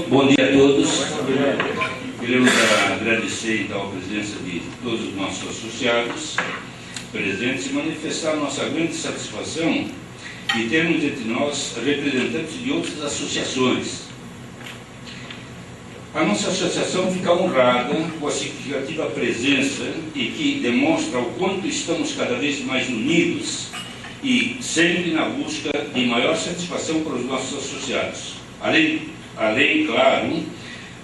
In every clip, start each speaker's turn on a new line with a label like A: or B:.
A: Bom dia a todos. Queremos agradecer então a presença de todos os nossos associados presentes e manifestar nossa grande satisfação de termos entre nós representantes de outras associações. A nossa associação fica honrada com a significativa presença e que demonstra o quanto estamos cada vez mais unidos e sempre na busca de maior satisfação para os nossos associados. Além, claro,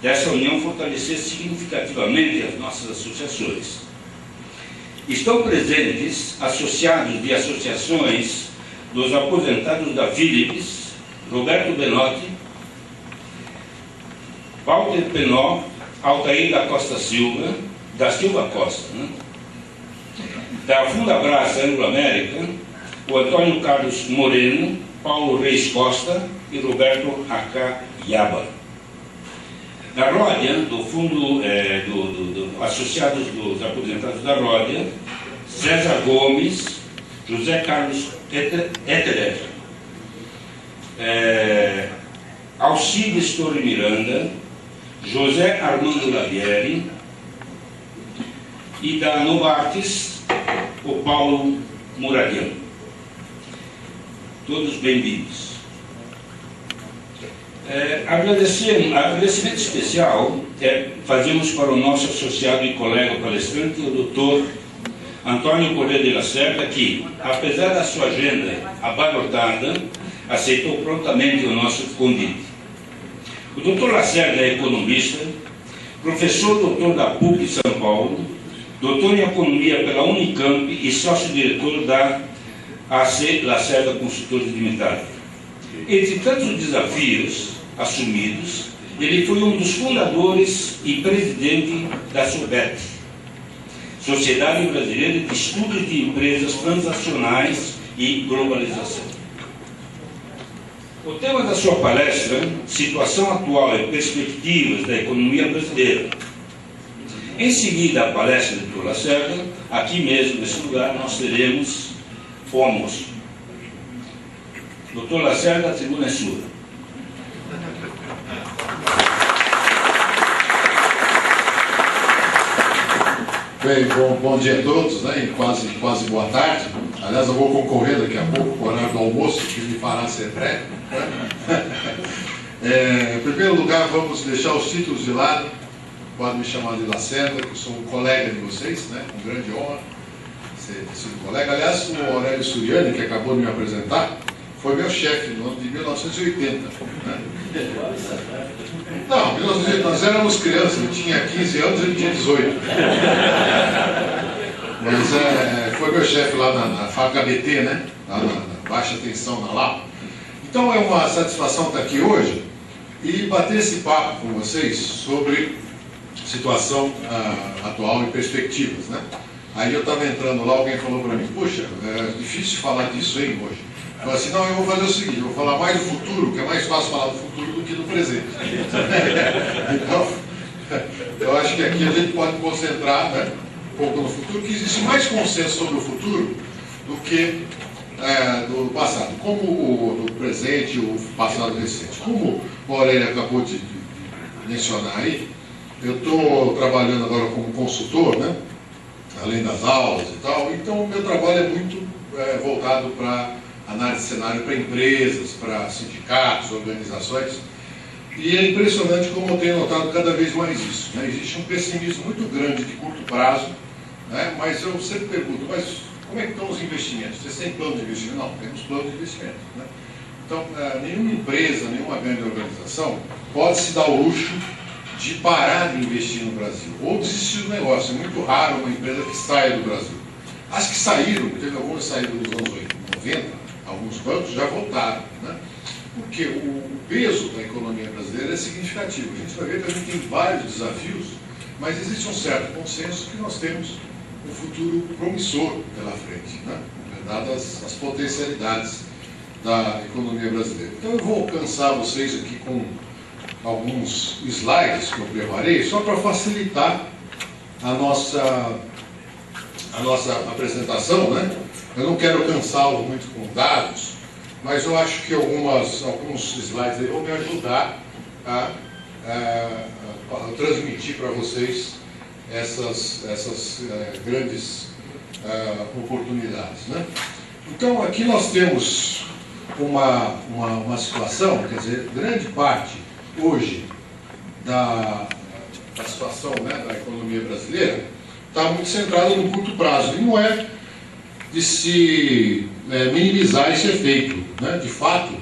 A: dessa união fortalecer significativamente as nossas associações. Estão presentes associados de associações dos aposentados da Philips, Roberto Benotti, Walter Penó, Altair da Costa Silva, da Silva Costa, né? Da Fundabras Anglo-América, o Antônio Carlos Moreno, Paulo Reis Costa e Roberto Acá Yaba. Da Ródia, do Fundo Associados dos Aposentados da Ródia, César Gomes, José Carlos Eterer, Alcides Torre Miranda, José Armando Lavieri, e da Novartis, o Paulo Muradiano. Todos bem-vindos. Agradecimento especial fazemos para o nosso associado e colega palestrante, o Dr. Antônio Corrêa de Lacerda, que, apesar da sua agenda abarrotada, aceitou prontamente o nosso convite. O Dr. Lacerda é economista, professor doutor da PUC de São Paulo, doutor em economia pela Unicamp e sócio-diretor da AC Lacerda Consultores Limitada. Entre tantos desafios assumidos, ele foi um dos fundadores e presidente da SOBET, Sociedade Brasileira de Estudos de Empresas Transacionais e Globalização. O tema da sua palestra, Situação Atual e Perspectivas da Economia Brasileira. Em seguida, a palestra do Dr. Lacerda, aqui mesmo, nesse lugar, nós teremos o almoço. Dr. Lacerda, a tribuna é sua.
B: Bem, bom dia a todos, né? E quase boa tarde. Aliás, eu vou concorrer daqui a pouco com o horário do almoço, que me fará ser breve. Em primeiro lugar, vamos deixar os títulos de lado. Pode me chamar de Lacerda, que eu sou um colega de vocês, né? Com grande honra ser colega. Aliás, o Aurélio Suriani, que acabou de me apresentar, foi meu chefe no ano de 1980. Né? Não, 1980, nós éramos crianças, eu tinha 15 anos e ele tinha 18. Mas foi meu chefe lá na fábrica BT, né? Lá na baixa tensão na Lapa. Então é uma satisfação estar aqui hoje e bater esse papo com vocês sobre situação atual e perspectivas, né? Aí eu estava entrando lá, alguém falou para mim, poxa, é difícil falar disso aí hoje. Eu falei assim, não, eu vou fazer o seguinte, eu vou falar mais do futuro, que é mais fácil falar do futuro do que do presente. Então, eu acho que aqui a gente pode concentrar, né, um pouco no futuro, que existe mais consenso sobre o futuro do que do passado, como do presente e o passado recente. Como o Aurélio acabou de mencionar aí, eu estou trabalhando agora como consultor, né, além das aulas e tal, então o meu trabalho é muito voltado para análise de cenário para empresas, para sindicatos, organizações, e é impressionante como eu tenho notado cada vez mais isso, né? Existe um pessimismo muito grande de curto prazo, né? Mas eu sempre pergunto, mas como é que estão os investimentos? Vocês têm plano de investimento? Não, temos plano de investimento, né? Então, nenhuma empresa, nenhuma grande organização pode se dar o luxo de parar de investir no Brasil, ou desistir do negócio. É muito raro uma empresa que saia do Brasil. As que saíram, teve algumas saídas nos anos 90, alguns bancos já voltaram, né? Porque o peso da economia brasileira é significativo. A gente vai ver que a gente tem vários desafios, mas existe um certo consenso que nós temos um futuro promissor pela frente, né? Dadas as potencialidades da economia brasileira. Então eu vou alcançar vocês aqui com alguns slides que eu preparei, só para facilitar a nossa apresentação, né? Eu não quero cansá-lo muito com dados, mas eu acho que alguns slides aí vão me ajudar a transmitir para vocês essas grandes oportunidades, né? Então, aqui nós temos uma situação, quer dizer, grande parte hoje da situação, né, da economia brasileira está muito centrada no curto prazo, e não é de se minimizar esse efeito, né? De fato,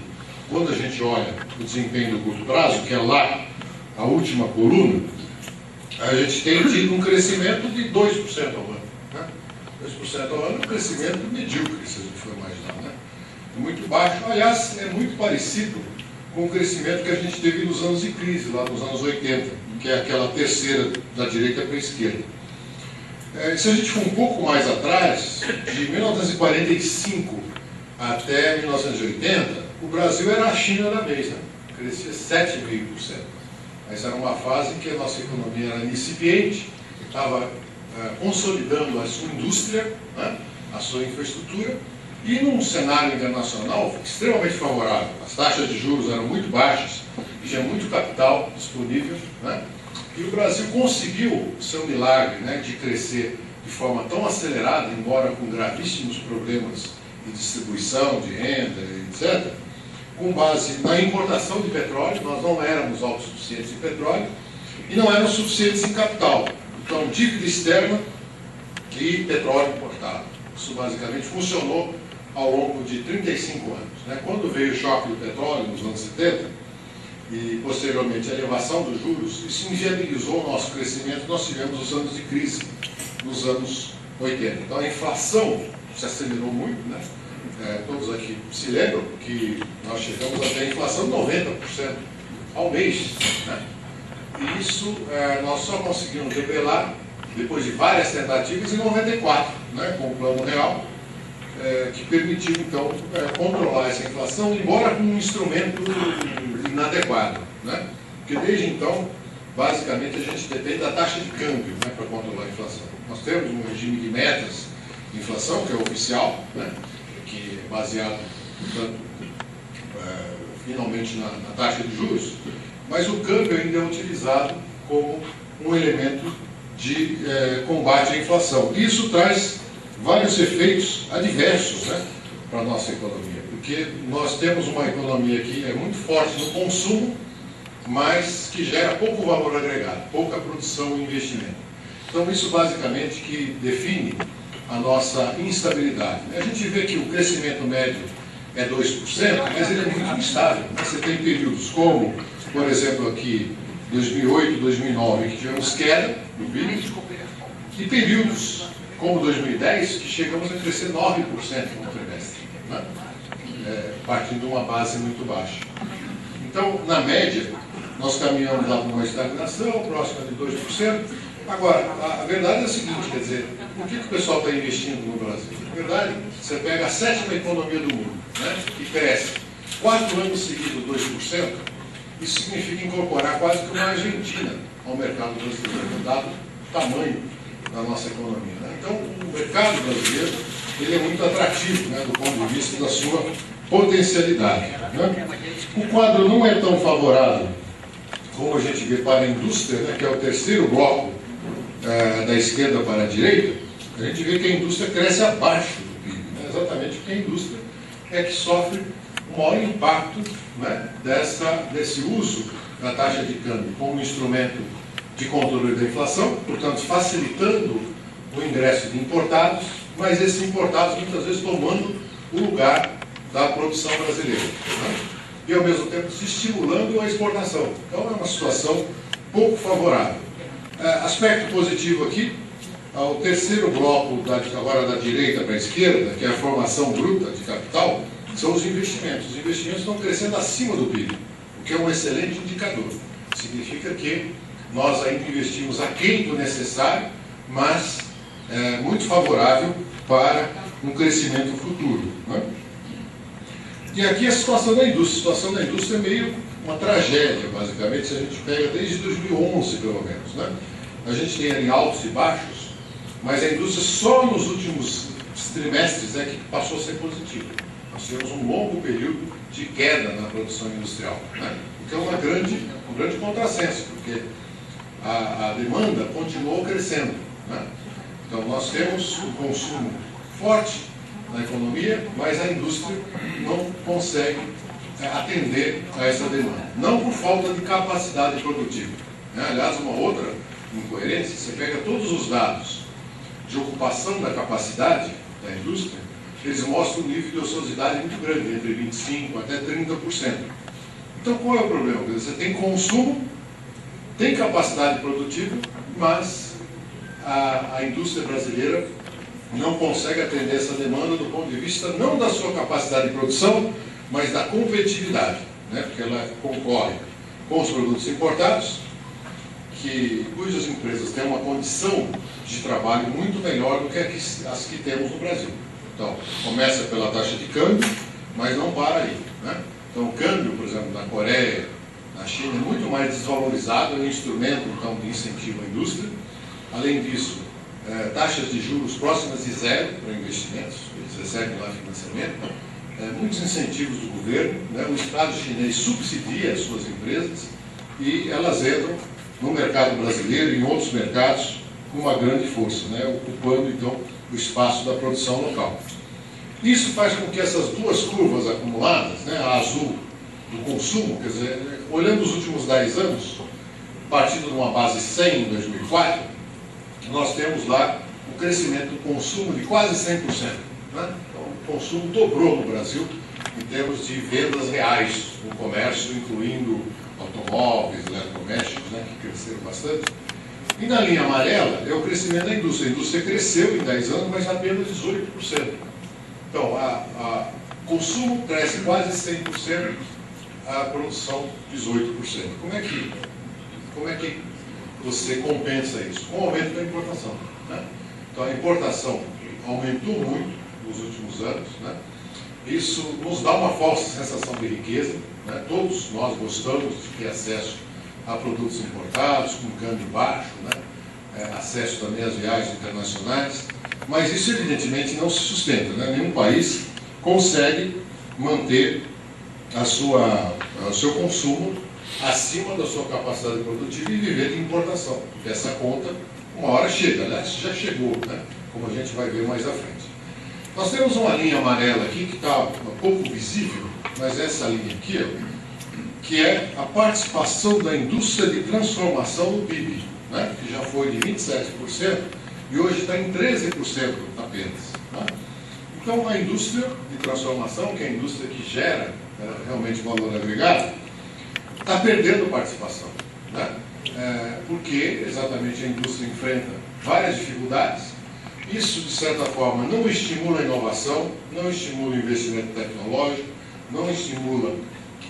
B: quando a gente olha o desempenho do curto prazo, que é lá a última coluna, a gente tem tido um crescimento de 2% ao ano, né? 2% ao ano é um crescimento medíocre, se a gente for imaginar, né? É muito baixo, aliás, é muito parecido com o crescimento que a gente teve nos anos de crise, lá nos anos 80, que é aquela terceira da direita para a esquerda. Se a gente for um pouco mais atrás, de 1945 até 1980, o Brasil era a China da vez, né? Crescia 7,5%. Essa era uma fase em que a nossa economia era incipiente, estava consolidando a sua indústria, né? A sua infraestrutura, e num cenário internacional extremamente favorável. As taxas de juros eram muito baixas, tinha muito capital disponível, né? E o Brasil conseguiu o seu milagre, né, de crescer de forma tão acelerada, embora com gravíssimos problemas de distribuição, de renda, etc., com base na importação de petróleo. Nós não éramos autossuficientes em petróleo e não éramos suficientes em capital. Então, dívida externa e petróleo importado. Isso basicamente funcionou ao longo de 35 anos. Né? Quando veio o choque do petróleo, nos anos 70, e posteriormente a elevação dos juros, isso inviabilizou o nosso crescimento. Nós tivemos os anos de crise nos anos 80. Então, a inflação se acelerou muito, né? Todos aqui se lembram que nós chegamos até a inflação de 90% ao mês, né? E isso nós só conseguimos revelar depois de várias tentativas em 94, né? Com o Plano Real, que permitiu então controlar essa inflação, embora com um instrumento inadequado, né? Porque desde então, basicamente, a gente depende da taxa de câmbio, né, para controlar a inflação. Nós temos um regime de metas de inflação, que é oficial, né, que é baseado, portanto, finalmente na taxa de juros, mas o câmbio ainda é utilizado como um elemento de combate à inflação. Isso traz vários efeitos adversos, né, para a nossa economia, porque nós temos uma economia que é muito forte no consumo, mas que gera pouco valor agregado, pouca produção e investimento. Então, isso basicamente que define a nossa instabilidade. A gente vê que o crescimento médio é 2%, mas ele é muito instável. Você tem períodos como, por exemplo, aqui 2008, 2009, que tivemos queda no PIB, e períodos como 2010, que chegamos a crescer 9% no trimestre, né? Partindo de uma base muito baixa. Então, na média, nós caminhamos lá para uma estagnação próxima de 2%. Agora, a verdade é a seguinte, quer dizer, por que o pessoal está investindo no Brasil? Na verdade, você pega a 7ª economia do mundo, né, que cresce 4 anos seguidos 2%, isso significa incorporar quase que uma Argentina ao mercado brasileiro, dado o tamanho da nossa economia, né? Então, o mercado brasileiro ele é muito atrativo, né, do ponto de vista da sua potencialidade, né? O quadro não é tão favorável como a gente vê para a indústria, né, que é o terceiro bloco da esquerda para a direita. A gente vê que a indústria cresce abaixo do PIB, né, exatamente porque a indústria é que sofre o maior impacto, né, desse uso da taxa de câmbio como instrumento de controle da inflação, portanto facilitando o ingresso de importados, mas esses importados muitas vezes tomando o lugar da produção brasileira, né? E ao mesmo tempo se estimulando a exportação. Então é uma situação pouco favorável. Aspecto positivo aqui, o terceiro bloco agora da direita para a esquerda, que é a formação bruta de capital, são os investimentos. Os investimentos estão crescendo acima do PIB, o que é um excelente indicador. Significa que nós ainda investimos aquém do necessário, mas muito favorável para um crescimento futuro, né? E aqui a situação da indústria. A situação da indústria é meio uma tragédia, basicamente, se a gente pega desde 2011, pelo menos, né? A gente tem ali altos e baixos, mas a indústria só nos últimos trimestres é que passou a ser positiva. nós tivemos um longo período de queda na produção industrial, né? O que é um grande contrassenso, porque a demanda continuou crescendo, né? Então nós temos um consumo forte na economia, mas a indústria não consegue atender a essa demanda. Não por falta de capacidade produtiva, né? Aliás, uma outra incoerência, você pega todos os dados de ocupação da capacidade da indústria, eles mostram um nível de ociosidade muito grande, entre 25% até 30%. Então qual é o problema? Você tem consumo, tem capacidade produtiva, mas a indústria brasileira não consegue atender essa demanda do ponto de vista não da sua capacidade de produção, mas da competitividade, né? Porque ela concorre com os produtos importados, cujas empresas têm uma condição de trabalho muito melhor do que as que temos no Brasil. Então, começa pela taxa de câmbio, mas não para aí, né? Então, o câmbio, por exemplo, na Coreia, na China, é muito mais desvalorizado, é um instrumento, então, de incentivo à indústria. Além disso, taxas de juros próximas de zero para investimentos, eles recebem lá financiamento, muitos incentivos do governo, né? O Estado chinês subsidia as suas empresas e elas entram no mercado brasileiro e em outros mercados com uma grande força, né? Ocupando, então, o espaço da produção local. Isso faz com que essas duas curvas acumuladas, né, a azul do consumo, quer dizer, olhando os últimos 10 anos, partindo de uma base 100 em 2004, nós temos lá um crescimento do consumo de quase 100%. Né? Então, o consumo dobrou no Brasil em termos de vendas reais no comércio, incluindo automóveis, eletrodomésticos, né, que cresceram bastante. E na linha amarela é o crescimento da indústria. A indústria cresceu em 10 anos, mas apenas 18%. Então, o consumo cresce quase 100%, a produção 18%. Como é que você compensa isso? Com o aumento da importação, né? Então, a importação aumentou muito nos últimos anos, né? Isso nos dá uma falsa sensação de riqueza, né? Todos nós gostamos de ter acesso a produtos importados, com câmbio baixo, né? Acesso também às viagens internacionais, mas isso evidentemente não se sustenta, né? Nenhum país consegue manter o seu consumo acima da sua capacidade produtiva e viver de importação, porque essa conta uma hora chega, aliás, já chegou, né? Como a gente vai ver mais à frente. Nós temos uma linha amarela aqui que está um pouco visível, mas essa linha aqui, ó, que é a participação da indústria de transformação no PIB, né? Que já foi de 27% e hoje está em 13% apenas. Né? Então, a indústria de transformação, que é a indústria que gera realmente valor agregado, está perdendo participação, né? Porque exatamente a indústria enfrenta várias dificuldades. Isso, de certa forma, não estimula a inovação, não estimula o investimento tecnológico, não estimula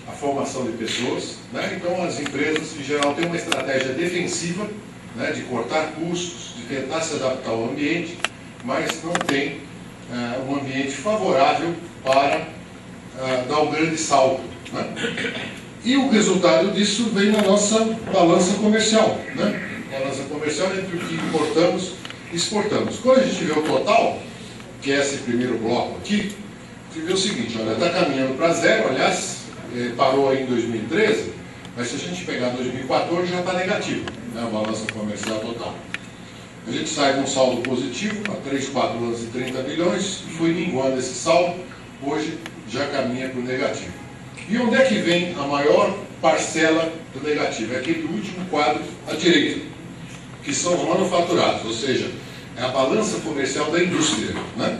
B: a formação de pessoas, né? Então, as empresas, em geral, têm uma estratégia defensiva, né, de cortar custos, de tentar se adaptar ao ambiente, mas não tem um ambiente favorável para dar um grande salto, né? E o resultado disso vem na nossa balança comercial, né? Balança comercial entre o que importamos e exportamos. Quando a gente vê o total, que é esse primeiro bloco aqui, a gente vê o seguinte, olha, está caminhando para zero, aliás, parou aí em 2013, mas se a gente pegar 2014 já está negativo, né, a balança comercial total. A gente sai com um saldo positivo, há 3, 4 anos de 30 bilhões, e foi minguando esse saldo, hoje já caminha para o negativo. E onde é que vem a maior parcela do negativo? É aquele último quadro à direita, que são os manufaturados, ou seja, é a balança comercial da indústria, né?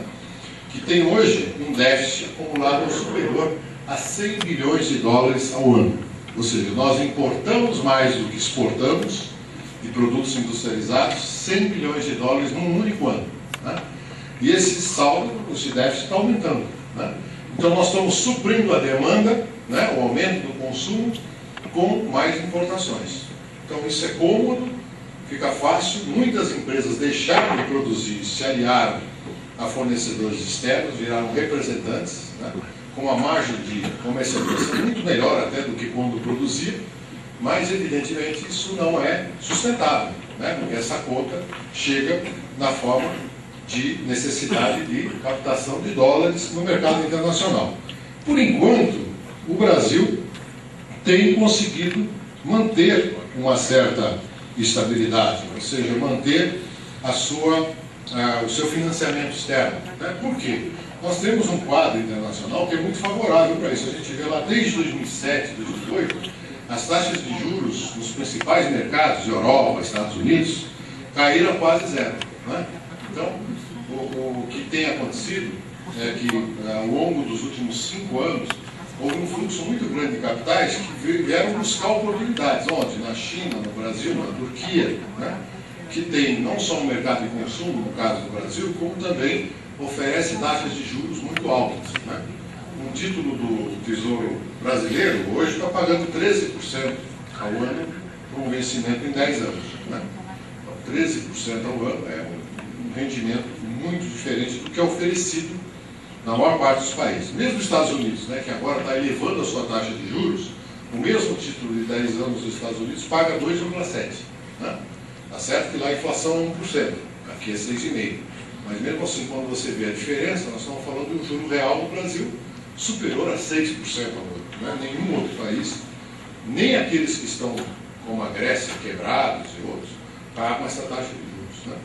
B: Que tem hoje um déficit acumulado superior a 100 bilhões de dólares ao ano. Ou seja, nós importamos mais do que exportamos de produtos industrializados, 100 bilhões de dólares num único ano, né? E esse saldo, esse déficit está aumentando, né? Então nós estamos suprindo a demanda, né, o aumento do consumo, com mais importações. Então isso é cômodo, fica fácil, muitas empresas deixaram de produzir, se aliaram a fornecedores externos, viraram representantes, né, com uma margem de comercialização muito melhor até do que quando produzia, mas evidentemente isso não é sustentável, né, porque essa conta chega na forma de necessidade de captação de dólares no mercado internacional. Por enquanto, o Brasil tem conseguido manter uma certa estabilidade, ou seja, manter o seu financiamento externo. Né? Por quê? Nós temos um quadro internacional que é muito favorável para isso. A gente vê lá desde 2007, 2008, as taxas de juros nos principais mercados, Europa, Estados Unidos, caíram a quase zero. Né? Então, o que tem acontecido é que, ao longo dos últimos 5 anos, houve um fluxo muito grande de capitais que vieram buscar oportunidades. Onde? Na China, no Brasil, na Turquia, né? Que tem não só um mercado de consumo, no caso do Brasil, como também oferece taxas de juros muito altas. Né? Um título do Tesouro Brasileiro hoje está pagando 13% ao ano por um vencimento em 10 anos. Né? Então, 13% ao ano é um rendimento muito diferente do que é oferecido na maior parte dos países. Mesmo os Estados Unidos, né, que agora está elevando a sua taxa de juros, o mesmo título de 10 anos dos Estados Unidos paga 2,7%. Né? Tá certo que lá a inflação é 1%, aqui é 6,5%. Mas mesmo assim, quando você vê a diferença, nós estamos falando de um juro real no Brasil superior a 6% ao ano. Né? Nenhum outro país, nem aqueles que estão, como a Grécia, quebrados e outros, pagam essa taxa de juros. Né?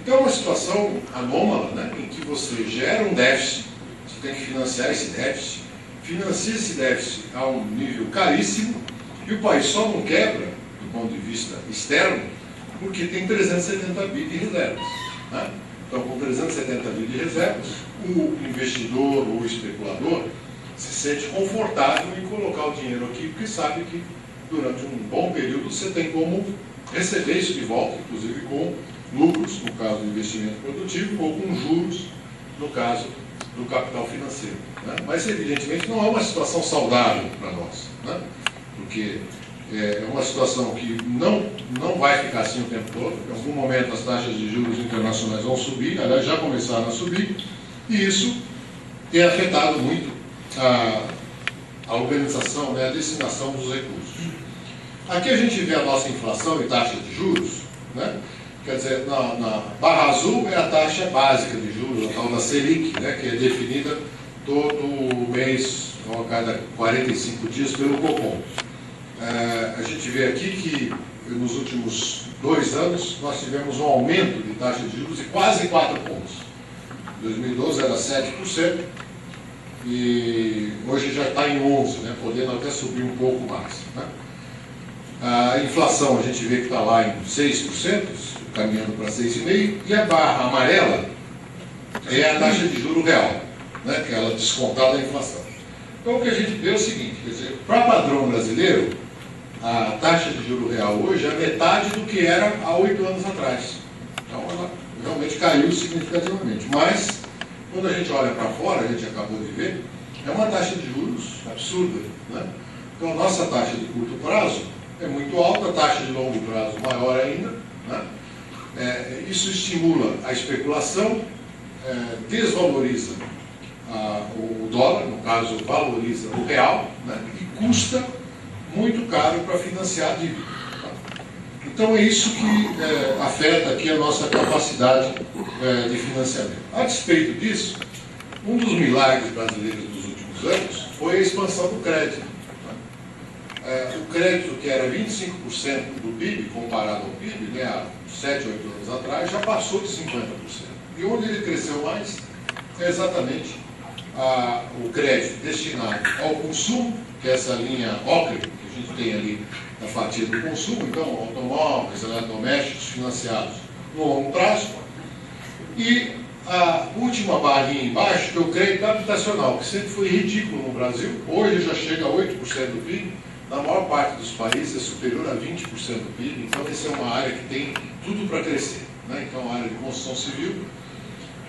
B: Então é uma situação anômala, né, em que você gera um déficit, você tem que financiar esse déficit, financia esse déficit a um nível caríssimo, e o país só não quebra, do ponto de vista externo, porque tem 370 bi de reservas. Né? Então, com 370 bi de reservas, o investidor ou o especulador se sente confortável em colocar o dinheiro aqui, porque sabe que durante um bom período você tem como receber isso de volta, inclusive com lucros, no caso do investimento produtivo, ou com juros, no caso do capital financeiro. Né? Mas, evidentemente, não é uma situação saudável para nós, né? Porque é uma situação que não vai ficar assim o tempo todo. Em algum momento as taxas de juros internacionais vão subir, aliás, já começaram a subir, e isso tem afetado muito a organização, né, a destinação dos recursos. Aqui a gente vê a nossa inflação e taxa de juros, né? Quer dizer, na barra azul é a taxa básica de juros, a tal da Selic, né, que é definida todo mês, ou a cada 45 dias, pelo Copom. A gente vê aqui que nos últimos 2 anos nós tivemos um aumento de taxa de juros de quase 4 pontos. Em 2012 era 7% e hoje já está em 11%, né, podendo até subir um pouco mais. Né? A inflação a gente vê que está lá em 6%, caminhando para 6,5%, e a barra amarela é a taxa de juro real, né, que ela descontada da inflação. Então o que a gente vê é o seguinte, quer dizer, para padrão brasileiro, a taxa de juro real hoje é metade do que era há 8 anos atrás. Então ela realmente caiu significativamente. Mas, quando a gente olha para fora, a gente acabou de ver, é uma taxa de juros absurda. Né? Então a nossa taxa de curto prazo é muito alta, a taxa de longo prazo maior ainda. Né? Isso estimula a especulação, desvaloriza o dólar, no caso valoriza o real, né? E custa muito caro para financiar a dívida. Tá? Então é isso que afeta aqui a nossa capacidade de financiamento. A despeito disso, um dos milagres brasileiros dos últimos anos foi a expansão do crédito. Tá? O crédito, que era 25% do PIB, comparado ao PIB, né, há 7, 8 anos atrás, já passou de 50%. E onde ele cresceu mais é exatamente o crédito destinado ao consumo, que é essa linha ocre que a gente tem ali na fatia do consumo, então automóveis, eletrodomésticos financiados no longo prazo, e a última barrinha embaixo, que é o crédito habitacional, que sempre foi ridículo no Brasil, hoje já chega a 8% do PIB, na maior parte dos países é superior a 20% do PIB, então essa é uma área que tem tudo para crescer. Né? Então a área de construção civil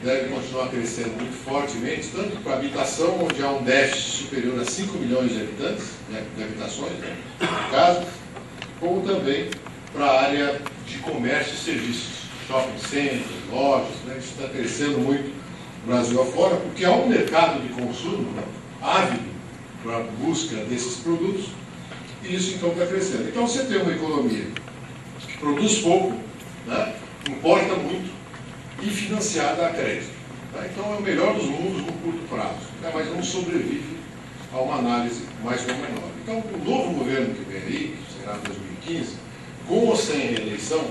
B: deve continuar crescendo muito fortemente, tanto para a habitação, onde há um déficit superior a 5 milhões de habitantes, né, de habitações, né, de casas, como também para a área de comércio e serviços, shopping centers, lojas, né, isso está crescendo muito no Brasil afora, porque há um mercado de consumo, né, ávido para a busca desses produtos, e isso então está crescendo. Então você tem uma economia que produz pouco, né, importa muito, e financiada a crédito. Tá? Então é o melhor dos mundos no curto prazo, né? Mas não sobrevive a uma análise mais pormenor. Então o novo governo que vem aí, que será em 2015, com ou sem reeleição,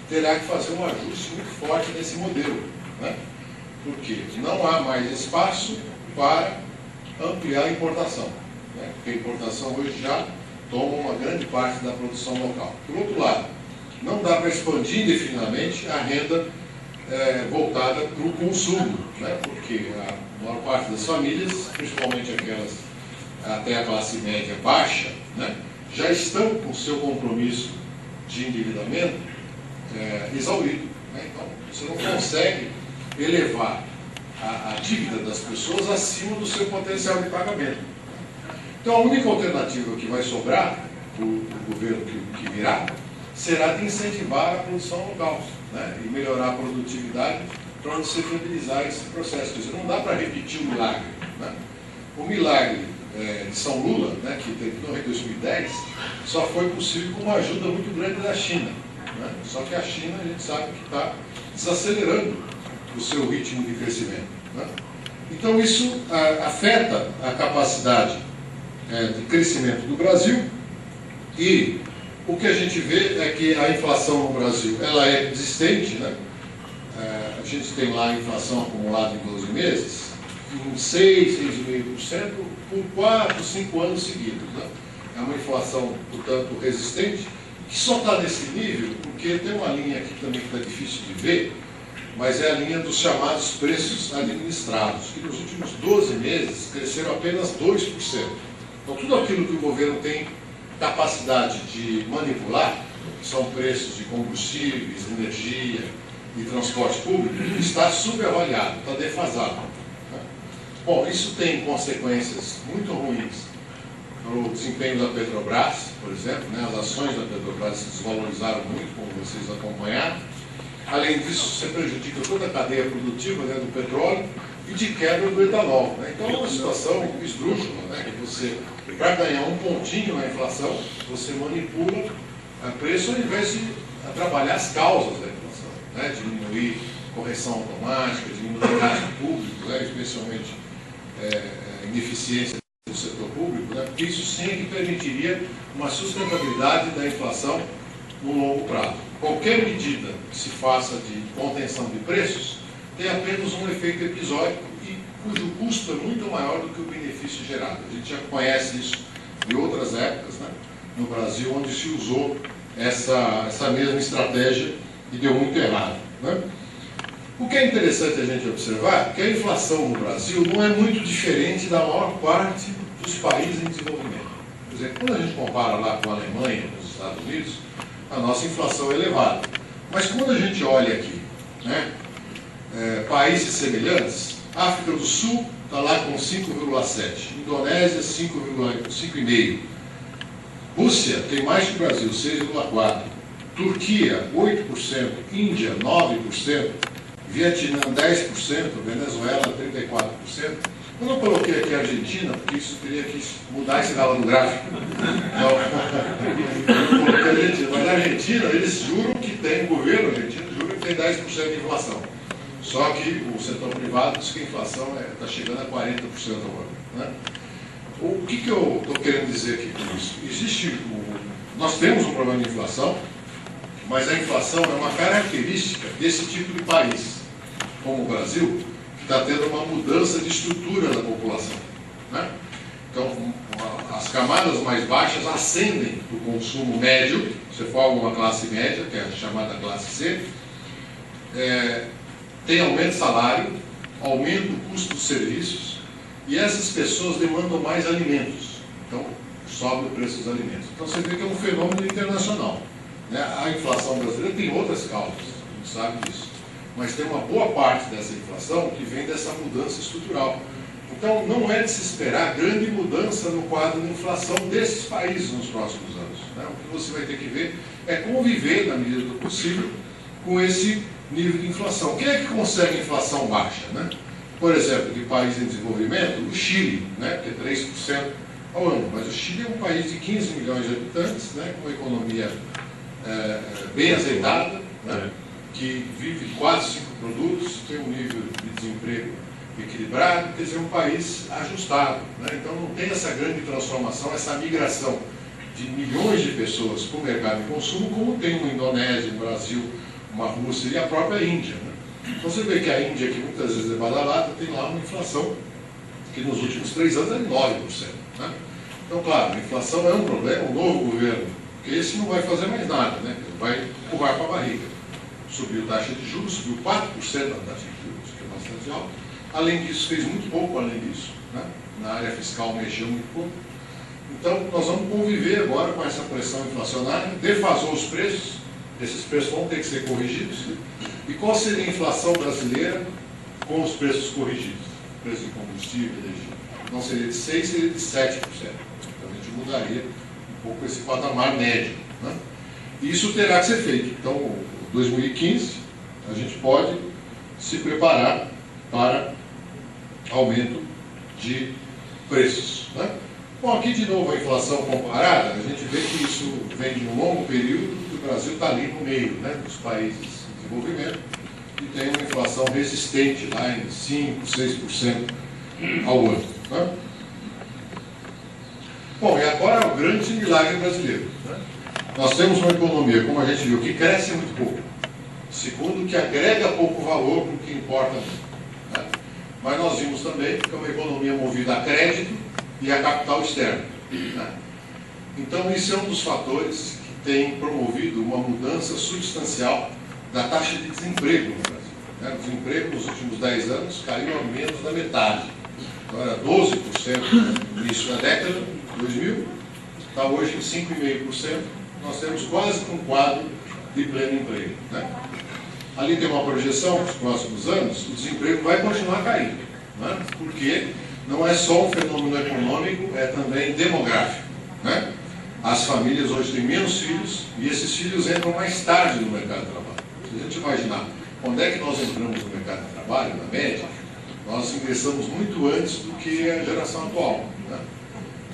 B: terá que fazer um ajuste muito forte nesse modelo, né? Porque não há mais espaço para ampliar a importação, né? Porque a importação hoje já toma uma grande parte da produção local. Por outro lado, não dá para expandir indefinidamente a renda voltada para o consumo, né? Porque a maior parte das famílias, principalmente aquelas até a classe média baixa, né, já estão com o seu compromisso de endividamento exaurido, né? Então, você não consegue elevar a dívida das pessoas acima do seu potencial de pagamento. Então, a única alternativa que vai sobrar para o governo que virá será de incentivar a produção local, né, e melhorar a produtividade para você viabilizar esse processo. Quer dizer, não dá para repetir o milagre, né? O milagre de São Lula, né, que terminou em 2010, só foi possível com uma ajuda muito grande da China, né? Só que a China, a gente sabe que está desacelerando o seu ritmo de crescimento, né? Então isso afeta a capacidade de crescimento do Brasil, e o que a gente vê é que a inflação no Brasil ela é existente, né? A gente tem lá a inflação acumulada em 12 meses, em 6,5% por 4, 5 anos seguidos, né? É uma inflação, portanto, resistente, que só está nesse nível porque tem uma linha aqui também que está difícil de ver, mas é a linha dos chamados preços administrados, que nos últimos 12 meses cresceram apenas 2%. Então, tudo aquilo que o governo tem capacidade de manipular, que são preços de combustíveis, energia e transporte público, está subavaliado, está defasado, né? Bom, isso tem consequências muito ruins para o desempenho da Petrobras, por exemplo, né? As ações da Petrobras se desvalorizaram muito, como vocês acompanharam. Além disso, você prejudica toda a cadeia produtiva, né, do petróleo e de quebra do etanol, né? Então é uma situação esdrúxula, né, que você, para ganhar um pontinho na inflação, você manipula o preço ao invés de trabalhar as causas da inflação, né? Diminuir correção automática, diminuir gasto público, né? Especialmente ineficiência do setor público, né? Porque isso sim é que permitiria uma sustentabilidade da inflação no longo prazo. Qualquer medida que se faça de contenção de preços tem apenas um efeito episódico e cujo custo é muito maior do que o benefício gerado. A gente já conhece isso de outras épocas, né, no Brasil, onde se usou essa mesma estratégia e deu muito errado, né? O que é interessante a gente observar é que a inflação no Brasil não é muito diferente da maior parte dos países em desenvolvimento. Por exemplo, quando a gente compara lá com a Alemanha, com os Estados Unidos, a nossa inflação é elevada. Mas quando a gente olha aqui, né, países semelhantes, África do Sul está lá com 5,7%, Indonésia 5,5%, Rússia tem mais que o Brasil, 6,4%, Turquia 8%, Índia 9%, Vietnã 10%, Venezuela 34%. Eu não coloquei aqui a Argentina, porque isso teria que mudar esse valor no gráfico. Então, eu coloquei a Argentina. Mas na Argentina, eles juram que tem, o governo argentino jura que tem 10% de inflação. Só que o setor privado diz que a inflação está chegando a 40% ao ano, né? O que eu estou querendo dizer aqui com isso? Nós temos um problema de inflação, mas a inflação é uma característica desse tipo de país, como o Brasil, que está tendo uma mudança de estrutura da população, né? Então, as camadas mais baixas ascendem do consumo médio, se for alguma classe média, que é a chamada classe C, tem aumento de salário, aumento do custo dos serviços, e essas pessoas demandam mais alimentos. Então, sobe o preço dos alimentos. Então, você vê que é um fenômeno internacional, né? A inflação brasileira tem outras causas, a gente sabe disso. Mas tem uma boa parte dessa inflação que vem dessa mudança estrutural. Então, não é de se esperar grande mudança no quadro de inflação desses países nos próximos anos, né? O que você vai ter que ver é conviver, na medida do possível, com esse nível de inflação. Quem é que consegue inflação baixa, né? Por exemplo, de país em desenvolvimento, o Chile, né, que é 3% ao ano. Mas o Chile é um país de 15 milhões de habitantes, né, com uma economia bem azeitada, né? que vive de 4, 5 produtos, tem um nível de desemprego equilibrado, quer dizer, um país ajustado, né? Então não tem essa grande transformação, essa migração de milhões de pessoas para o mercado de consumo, como tem uma Indonésia, um Brasil, uma Rússia e a própria Índia, né? Então você vê que a Índia, que muitas vezes é badalada, tem lá uma inflação que nos últimos 3 anos é de 9%. Né? Então, claro, a inflação é um problema, o novo governo, porque esse não vai fazer mais nada, né? Vai empurrar para a barriga. Subiu a taxa de juros, subiu 4% a taxa de juros, que é bastante alta. Além disso, fez muito pouco além disso, né? Na área fiscal mexeu muito pouco. Então, nós vamos conviver agora com essa pressão inflacionária, defasou os preços, esses preços vão ter que ser corrigidos. E qual seria a inflação brasileira com os preços corrigidos? Preço de combustível, energia. Não seria de 6%, seria de 7%. Então, a gente mudaria um pouco esse patamar médio, né? E isso terá que ser feito. Então, 2015, a gente pode se preparar para aumento de preços, né? Bom, aqui de novo a inflação comparada, a gente vê que isso vem de um longo período, que o Brasil está ali no meio, né, dos países em desenvolvimento, e tem uma inflação resistente lá em 5%, 6% ao ano, né? Bom, e agora é o grande milagre brasileiro, né? Nós temos uma economia, como a gente viu, que cresce muito pouco. Segundo, que agrega pouco valor para o que importa muito, né? Mas nós vimos também que é uma economia movida a crédito e a capital externo, né? Então, isso é um dos fatores que tem promovido uma mudança substancial da taxa de desemprego no Brasil, né? O desemprego nos últimos 10 anos caiu a menos da metade. Então, era 12% no início da década, 2000, está hoje em 5,5%. Nós temos quase um quadro de pleno emprego, né? Ali tem uma projeção nos próximos anos, o desemprego vai continuar caindo, né? Porque não é só um fenômeno econômico, é também demográfico, né? As famílias hoje têm menos filhos e esses filhos entram mais tarde no mercado de trabalho. Se a gente imaginar quando é que nós entramos no mercado de trabalho, na média, nós ingressamos muito antes do que a geração atual, né?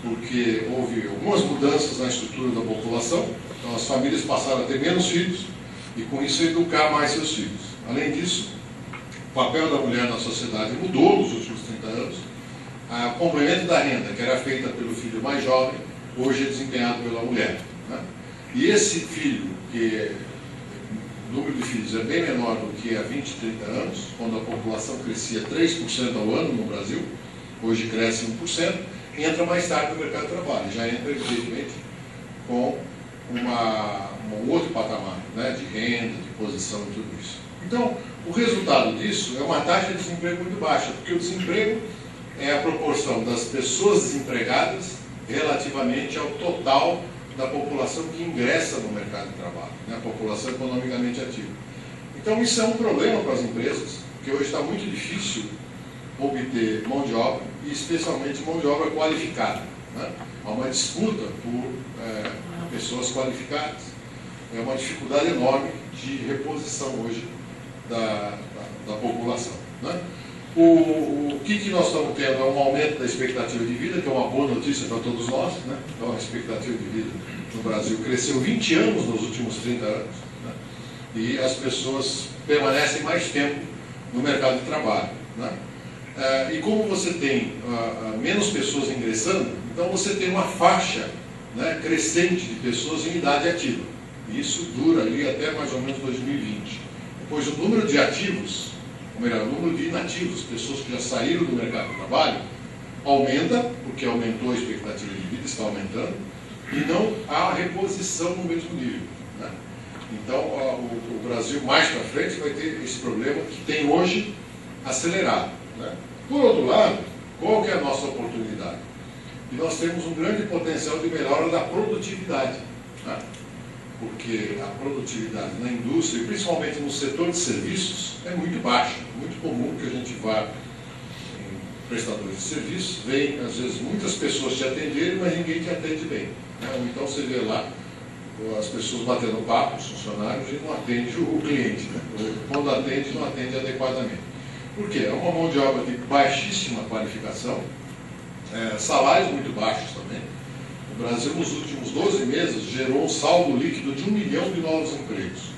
B: Porque houve algumas mudanças na estrutura da população, então as famílias passaram a ter menos filhos e com isso educar mais seus filhos. Além disso, o papel da mulher na sociedade mudou nos últimos 30 anos. O complemento da renda, que era feita pelo filho mais jovem, hoje é desempenhado pela mulher, né? E esse filho, que o número de filhos é bem menor do que há 20, 30 anos, quando a população crescia 3% ao ano no Brasil, hoje cresce 1%, entra mais tarde no mercado de trabalho, já entra, evidentemente, com um outro patamar, né, de renda, de posição e tudo isso. Então, o resultado disso é uma taxa de desemprego muito baixa, porque o desemprego é a proporção das pessoas desempregadas relativamente ao total da população que ingressa no mercado de trabalho, né, a população economicamente ativa. Então, isso é um problema para as empresas, porque hoje está muito difícil obter mão de obra, e especialmente mão de obra qualificada, né? Há uma disputa por pessoas qualificadas. É uma dificuldade enorme de reposição hoje da população, né? O que nós estamos tendo é um aumento da expectativa de vida, que é uma boa notícia para todos nós, né? Então, a expectativa de vida no Brasil cresceu 20 anos nos últimos 30 anos, né? E as pessoas permanecem mais tempo no mercado de trabalho, né? E como você tem menos pessoas ingressando, então você tem uma faixa, né, crescente de pessoas em idade ativa. E isso dura ali até mais ou menos 2020. Depois o número de ativos, ou melhor, o número de inativos, pessoas que já saíram do mercado de trabalho, aumenta, porque aumentou a expectativa de vida, está aumentando, e não há reposição no mesmo nível, né? Então o Brasil mais para frente vai ter esse problema que tem hoje acelerado, né? Por outro lado, qual que é a nossa oportunidade? E nós temos um grande potencial de melhora da produtividade, né? Porque a produtividade na indústria, e principalmente no setor de serviços, é muito baixa. Muito comum que a gente vá em prestadores de serviços, vem às vezes muitas pessoas te atenderem, mas ninguém te atende bem, né? Ou então você vê lá as pessoas batendo papo, os funcionários, e não atende o cliente, né? Ou quando atende, não atende adequadamente. Por quê? É uma mão de obra de baixíssima qualificação, salários muito baixos também. O Brasil, nos últimos 12 meses, gerou um saldo líquido de 1 milhão de novos empregos.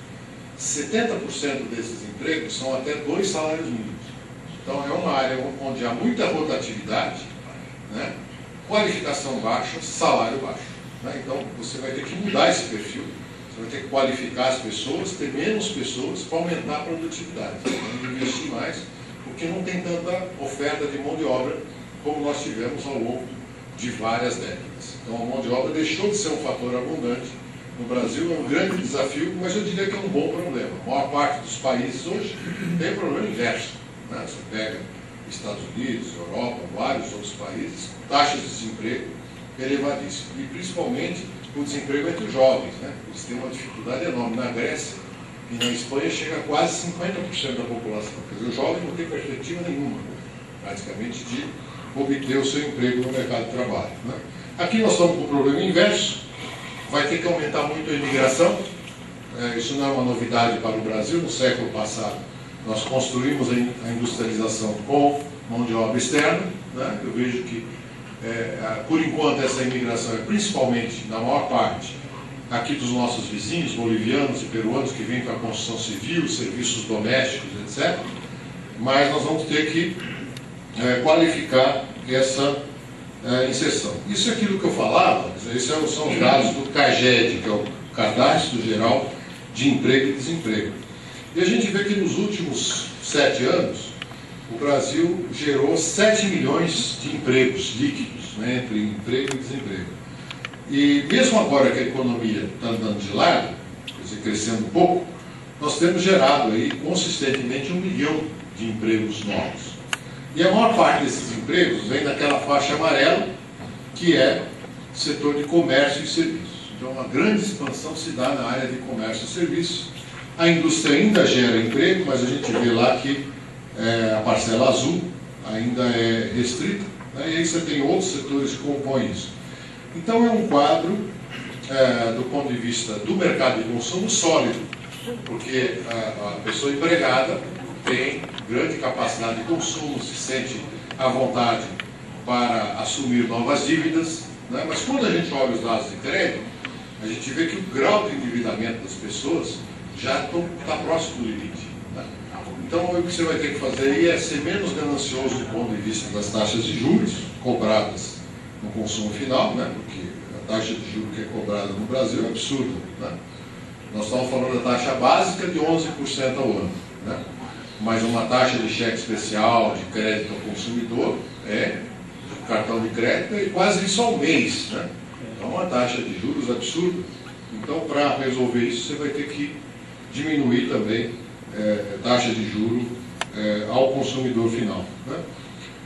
B: 70% desses empregos são até 2 salários mínimos. Então é uma área onde há muita rotatividade, né? Qualificação baixa, salário baixo. Né? Então você vai ter que mudar esse perfil, você vai ter que qualificar as pessoas, ter menos pessoas para aumentar a produtividade. Então, investir mais, porque não tem tanta oferta de mão de obra como nós tivemos ao longo de várias décadas. Então a mão de obra deixou de ser um fator abundante. No Brasil é um grande desafio, mas eu diria que é um bom problema. A maior parte dos países hoje tem um problema inverso. Né? Você pega Estados Unidos, Europa, vários outros países, taxas de desemprego elevadíssimas. E principalmente o desemprego entre os jovens. Né? Eles têm uma dificuldade enorme. Na Grécia e na Espanha chega a quase 50% da população. Quer dizer, o jovem não tem perspectiva nenhuma, praticamente, de obter o seu emprego no mercado de trabalho. Né? Aqui nós estamos com o problema inverso. Vai ter que aumentar muito a imigração. Isso não é uma novidade para o Brasil. No século passado, nós construímos a industrialização com mão de obra externa. Né? Eu vejo que, por enquanto, essa imigração é principalmente, na maior parte, aqui dos nossos vizinhos, bolivianos e peruanos, que vêm para a construção civil, serviços domésticos, etc. Mas nós vamos ter que qualificar essa inserção. Isso é aquilo que eu falava, esses são os dados do CAGED, que é o Cadastro Geral de Emprego e Desemprego. E a gente vê que nos últimos 7 anos, o Brasil gerou 7 milhões de empregos líquidos, né, entre emprego e desemprego. E mesmo agora que a economia está andando de lado, quer dizer, crescendo um pouco, nós temos gerado aí consistentemente 1 milhão de empregos novos. E a maior parte desses empregos vem daquela faixa amarela, que é setor de comércio e serviços. Então, uma grande expansão se dá na área de comércio e serviços. A indústria ainda gera emprego, mas a gente vê lá que a parcela azul ainda é restrita, né? E aí você tem outros setores que compõem isso. Então, é um quadro, do ponto de vista do mercado de consumo, sólido, porque a pessoa empregada tem grande capacidade de consumo, se sente à vontade para assumir novas dívidas, né? Mas quando a gente olha os dados de crédito, a gente vê que o grau de endividamento das pessoas já está próximo do limite. Né? Então, o que você vai ter que fazer aí é ser menos ganancioso do ponto de vista das taxas de juros cobradas no consumo final, né? Porque a taxa de juros que é cobrada no Brasil é absurda. Né? Nós estamos falando da taxa básica de 11% ao ano. Né? Mas uma taxa de cheque especial, de crédito ao consumidor, cartão de crédito, é quase isso ao mês. Né? É uma taxa de juros absurda. Então, para resolver isso, você vai ter que diminuir também taxa de juros ao consumidor final. Né?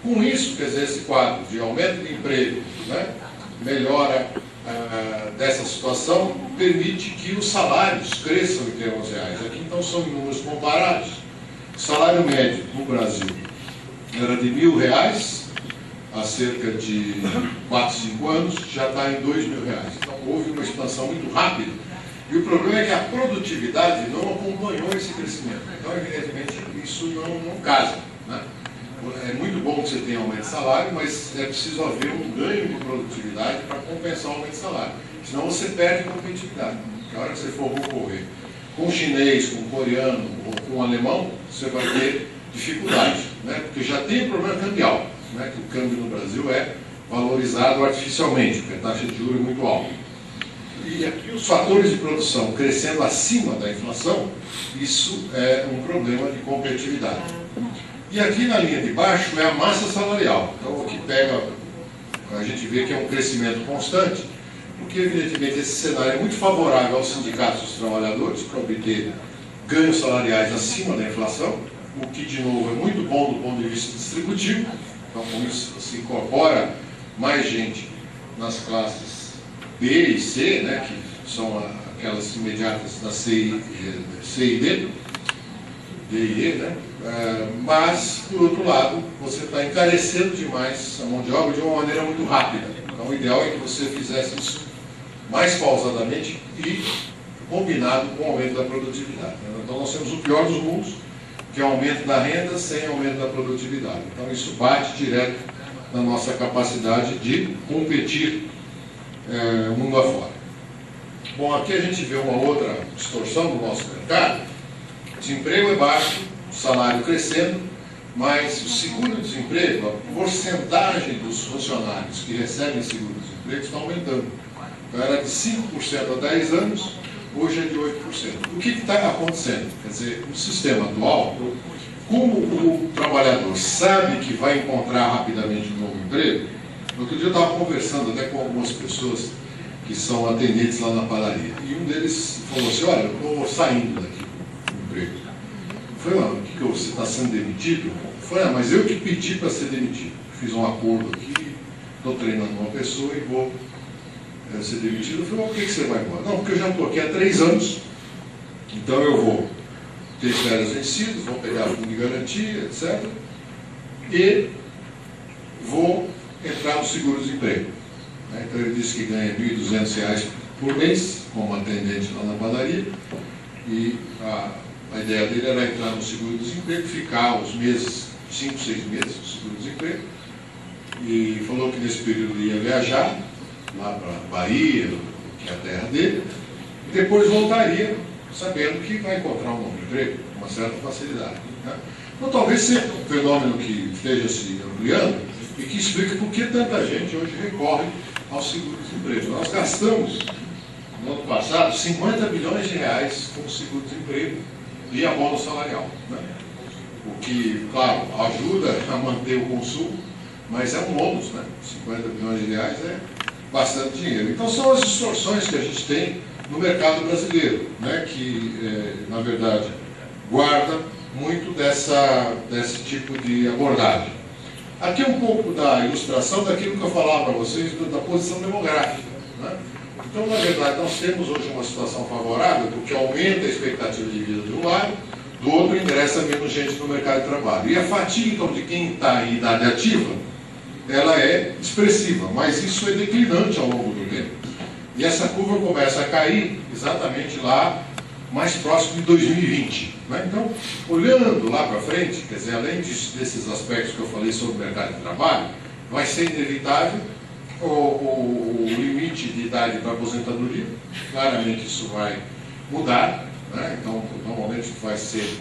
B: Com isso, quer dizer, esse quadro de aumento de emprego, né, melhora dessa situação, permite que os salários cresçam em termos reais. Aqui, então, são números comparados. O salário médio no Brasil era de R$1.000 há cerca de 4, 5 anos, já está em R$2.000. Então houve uma expansão muito rápida. E o problema é que a produtividade não acompanhou esse crescimento. Então, evidentemente, isso não casa. Né? É muito bom que você tenha aumento de salário, mas é preciso haver um ganho de produtividade para compensar o aumento de salário. Senão você perde competitividade. Porque a hora que você for concorrer com o chinês, com o coreano ou com o alemão, você vai ter dificuldade, né? Porque já tem o problema cambial, né? Que o câmbio no Brasil é valorizado artificialmente, porque a taxa de juros é muito alta. E aqui os fatores de produção crescendo acima da inflação, isso é um problema de competitividade. E aqui na linha de baixo é a massa salarial. Então o que pega, a gente vê que é um crescimento constante, porque evidentemente esse cenário é muito favorável aos sindicatos dos trabalhadores para obter ganhos salariais acima da inflação, o que de novo é muito bom do ponto de vista distributivo. Então com isso se incorpora mais gente nas classes B e C, né, que são aquelas imediatas da C e D, D e E, né? Mas, por outro lado, você está encarecendo demais a mão de obra de uma maneira muito rápida. Então, o ideal é que você fizesse isso mais pausadamente e combinado com o aumento da produtividade. Então, nós temos o pior dos mundos, que é o aumento da renda sem aumento da produtividade. Então, isso bate direto na nossa capacidade de competir mundo afora. Bom, aqui a gente vê uma outra distorção do nosso mercado, desemprego é baixo, o salário crescendo, mas o seguro-desemprego, a porcentagem dos funcionários que recebem seguro-desemprego está aumentando. Então era de 5% há 10 anos, hoje é de 8%. O que está acontecendo? Quer dizer, no sistema atual, como o trabalhador sabe que vai encontrar rapidamente um novo emprego, outro dia eu estava conversando até com algumas pessoas que são atendentes lá na padaria, e um deles falou assim, olha, eu estou saindo daqui do emprego. Eu falei, o que você está sendo demitido? Eu falei, mas eu que pedi para ser demitido. Fiz um acordo aqui, estou treinando uma pessoa e vou ser demitido. Eu falei, por que você vai embora? Não, porque eu já estou aqui há 3 anos, então eu vou ter férias vencidas, vou pegar fundo de garantia, etc. E vou entrar no seguro-desemprego. Então ele disse que ganha R$ 1.200 por mês, como atendente lá na padaria, e a ideia dele era entrar no seguro-desemprego, ficar uns meses, 5, 6 meses no seguro-desemprego, e falou que nesse período ia viajar lá para a Bahia, que é a terra dele, e depois voltaria sabendo que vai encontrar um novo emprego com uma certa facilidade. Né? Então talvez seja um fenômeno que esteja se ampliando e que explique por que tanta gente hoje recorre ao seguro-desemprego. Nós gastamos, no ano passado, 50 bilhões de reais com o seguro-desemprego e abono salarial. Né? O que, claro, ajuda a manter o consumo, mas é um ônus, né? 50 bilhões de reais é bastante dinheiro. Então são as distorções que a gente tem no mercado brasileiro, né? Que, na verdade, guarda muito desse tipo de abordagem. Aqui é um pouco da ilustração daquilo que eu falava para vocês da posição demográfica. Né? Então, na verdade, nós temos hoje uma situação favorável, porque aumenta a expectativa de vida de um lado, do outro ingressa menos gente no mercado de trabalho. E a fatia, então, de quem está em idade ativa, ela é expressiva, mas isso é declinante ao longo do tempo. E essa curva começa a cair exatamente lá, mais próximo de 2020. Né? Então, olhando lá para frente, quer dizer, além desses aspectos que eu falei sobre o mercado de trabalho, vai ser inevitável o limite de idade para aposentadoria. Claramente isso vai mudar, né? Então normalmente vai ser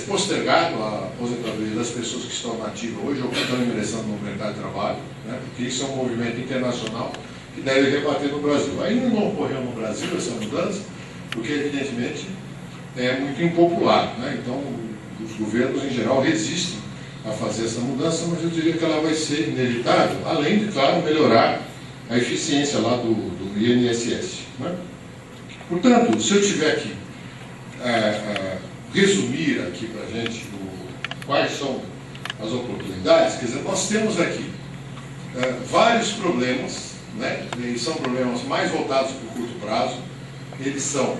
B: postergado a aposentadoria das pessoas que estão nativas hoje ou que estão ingressando no mercado de trabalho, né? Porque isso é um movimento internacional que deve rebater no Brasil. Ainda não ocorreu no Brasil essa mudança, porque evidentemente é muito impopular, né? Então os governos em geral resistem a fazer essa mudança, mas eu diria que ela vai ser inevitável, além de, claro, melhorar a eficiência lá do INSS. Né? Portanto, se eu tiver que resumir aqui para a gente quais são as oportunidades, quer dizer, nós temos aqui vários problemas, né? E são problemas mais voltados para o curto prazo, eles são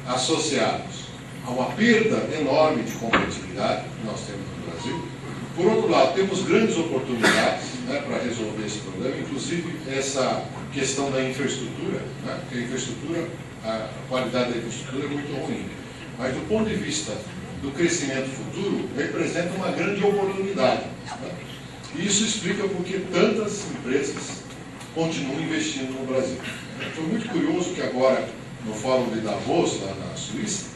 B: associados a uma perda enorme de competitividade que nós temos no Brasil. Por outro lado, temos grandes oportunidades, né, para resolver esse problema, inclusive essa questão da infraestrutura, né, porque a infraestrutura, a qualidade da infraestrutura é muito ruim. Mas do ponto de vista do crescimento futuro, representa uma grande oportunidade. Né? E isso explica por que tantas empresas continuam investindo no Brasil. Foi muito curioso que agora, no Fórum de Davos, lá na Suíça,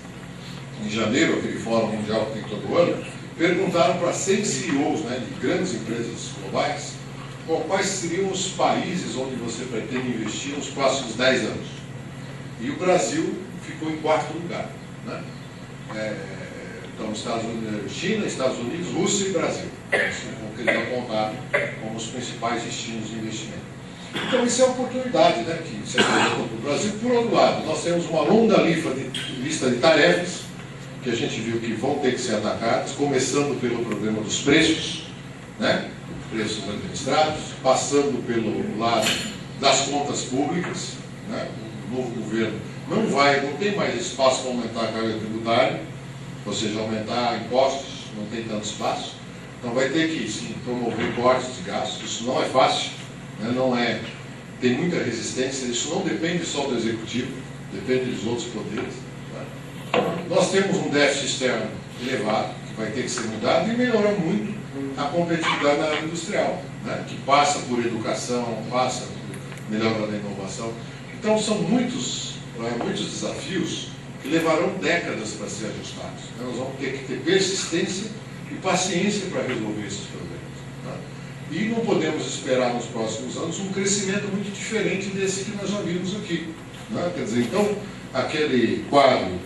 B: em janeiro, aquele Fórum Mundial que tem todo ano, perguntaram para 100 CEOs, né, de grandes empresas globais, quais seriam os países onde você pretende investir nos próximos 10 anos. E o Brasil ficou em 4º lugar. Né? Então, China, Estados Unidos, Rússia e Brasil. Isso que eles apontaram como os principais destinos de investimento. Então, isso é a oportunidade, né, que se apresentou para o Brasil. Por outro lado, nós temos uma longa lista de tarefas que a gente viu que vão ter que ser atacadas, começando pelo problema dos preços, né? Preços administrados, passando pelo lado das contas públicas, né? O novo governo não tem mais espaço para aumentar a carga tributária, ou seja, aumentar impostos, não tem tanto espaço, então vai ter que, sim, promover cortes de gastos. Isso não é fácil, né? Tem muita resistência, isso não depende só do Executivo, depende dos outros poderes. Nós temos um déficit externo elevado, que vai ter que ser mudado, e melhora muito a competitividade na área industrial, né? Que passa por educação, passa por melhora da inovação. Então são muitos desafios que levarão décadas para ser ajustados. Nós vamos ter que ter persistência e paciência para resolver esses problemas. Tá? E não podemos esperar nos próximos anos um crescimento muito diferente desse que nós já vimos aqui. Né? Quer dizer, então, aquele quadro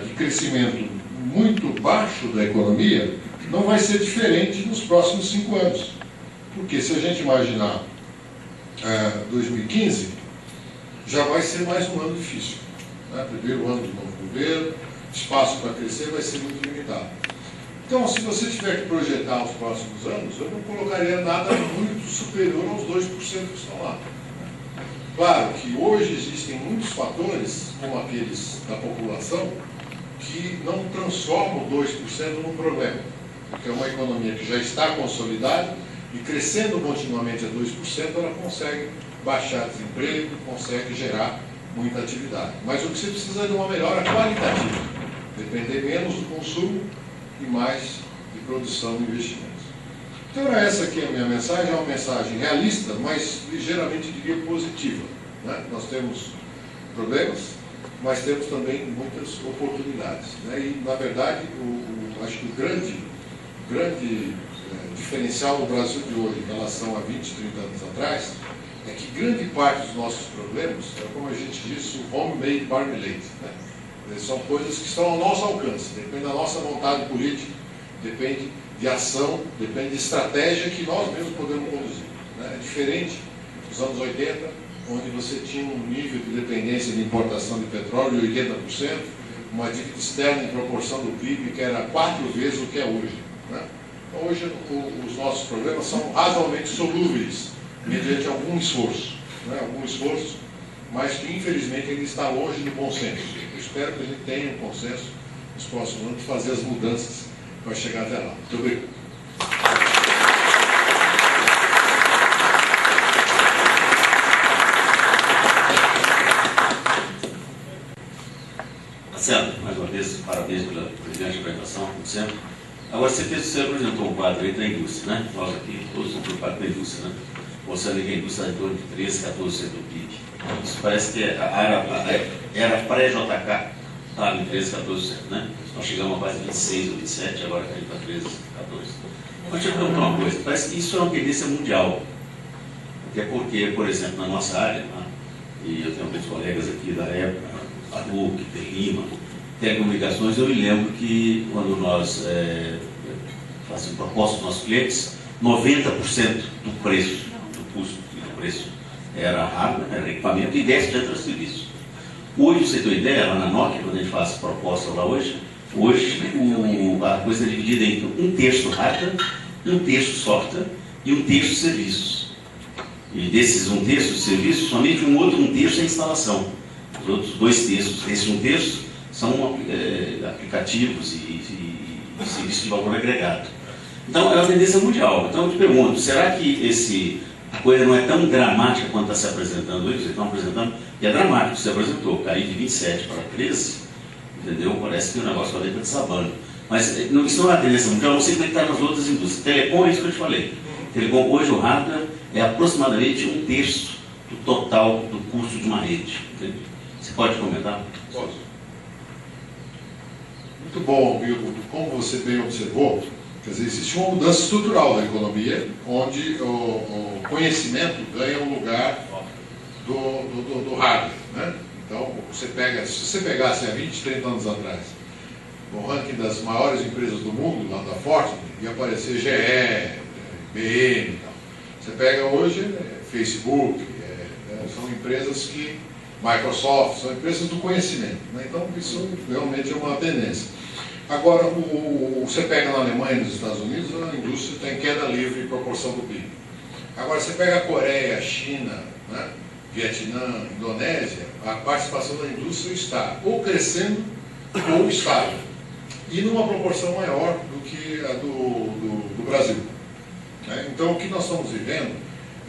B: de crescimento muito baixo da economia não vai ser diferente nos próximos 5 anos. Porque se a gente imaginar 2015, já vai ser mais um ano difícil. Né? Primeiro ano do novo governo, espaço para crescer vai ser muito limitado. Então, se você tiver que projetar os próximos anos, eu não colocaria nada muito superior aos 2% que estão lá. Claro que hoje existem muitos fatores, como aqueles da população, que não transformam 2% num problema. Porque é uma economia que já está consolidada e crescendo continuamente a 2%, ela consegue baixar desemprego, consegue gerar muita atividade. Mas o que você precisa é de uma melhora qualitativa, depender menos do consumo e mais de produção e investimentos. Então, era essa aqui a minha mensagem, é uma mensagem realista, mas ligeiramente, diria, positiva. Né? Nós temos problemas, mas temos também muitas oportunidades. Né? E, na verdade, acho que o grande diferencial do Brasil de hoje em relação a 20, 30 anos atrás é que grande parte dos nossos problemas é, como a gente diz, o homemade marmalade. Né? São coisas que estão ao nosso alcance, depende da nossa vontade política, depende de ação, depende de estratégia que nós mesmos podemos conduzir. Né? É diferente dos anos 80, onde você tinha um nível de dependência de importação de petróleo de 80%, uma dívida externa em proporção do PIB que era 4 vezes o que é hoje. Né? Então, hoje os nossos problemas são razoavelmente solúveis, mediante algum esforço. Né? Algum esforço, mas que infelizmente ainda está longe do consenso. Eu espero que a gente tenha um consenso nos próximos anos de fazer as mudanças para chegar até lá. Muito obrigado.
C: Marcelo, mais uma vez, parabéns pela brilhante apresentação, como sempre. Agora, você apresentou um quadro aí da indústria, né? Nós aqui todos estamos preocupados com a indústria, né? Mostrando que a indústria é em torno de 13, 14% do PIB. Isso parece que era pré-JK, estava em 13, 14%, né? Nós chegamos a quase 26 ou 27, agora caiu para 13, 14%. Mas deixa eu perguntar uma coisa, parece que isso é uma tendência mundial. Até porque, por exemplo, na nossa área, né? E eu tenho muitos colegas aqui da época, Aduc, Lima, telecomunicações, eu me lembro que quando nós fazíamos propostas aos nossos clientes, 90% do preço, do custo e do preço era hardware, era equipamento e 10% era serviço. Hoje, você tem uma ideia, lá na Nokia, quando a gente faz proposta lá hoje a coisa é dividida em 1/3 hardware, 1/3 software e 1/3 serviços. E desses 1/3 de serviços, somente um outro 1/3 é instalação. Os outros 2/3, esses 1/3 são aplicativos e serviços de valor agregado. Então, é uma tendência mundial. Então, eu te pergunto, será que a coisa não é tão dramática quanto está se apresentando hoje? Vocês estão apresentando, e é dramático, você apresentou, cair de 27 para 13, entendeu? Parece que o negócio ali está desabando. Mas isso não é uma tendência mundial, não sei como é que está nas outras indústrias. Telecom é isso que eu te falei. Telecom, hoje o hardware é aproximadamente 1/3 do total do custo de uma rede. Entendeu? Você pode comentar?
B: Posso. Muito bom, Milton. Como você bem observou, quer dizer, existe uma mudança estrutural da economia, onde o conhecimento ganha um lugar do hardware. Né? Então, se você pegasse há 20, 30 anos atrás, no ranking das maiores empresas do mundo, lá da Fortune, ia aparecer GE, IBM e tal. Você pega hoje Facebook, são empresas que Microsoft, são empresas do conhecimento. Né? Então, isso realmente é uma tendência. Agora, você pega na Alemanha e nos Estados Unidos, a indústria tem queda livre em proporção do PIB. Agora, você pega a Coreia, a China, né? Vietnã, Indonésia, a participação da indústria está ou crescendo ou estável. E numa proporção maior do que a do Brasil. Né? Então, o que nós estamos vivendo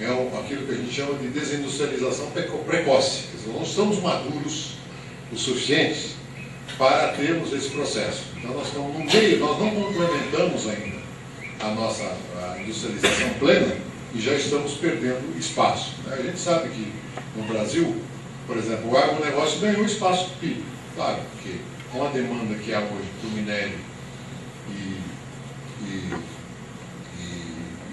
B: é aquilo que a gente chama de desindustrialização precoce. Quer dizer, não estamos maduros o suficiente para termos esse processo. Então, nós estamos no meio, nós não complementamos ainda a nossa industrialização plena e já estamos perdendo espaço. Né? A gente sabe que no Brasil, por exemplo, o agronegócio ganhou espaço do PIB. Claro, porque com a demanda que há hoje por minério e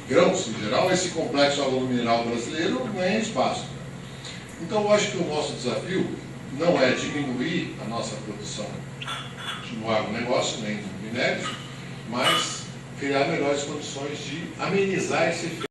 B: grãos em geral, esse complexo agromineral brasileiro ganha espaço. Então eu acho que o nosso desafio não é diminuir a nossa produção no agronegócio, nem no minério, mas criar melhores condições de amenizar esse efeito.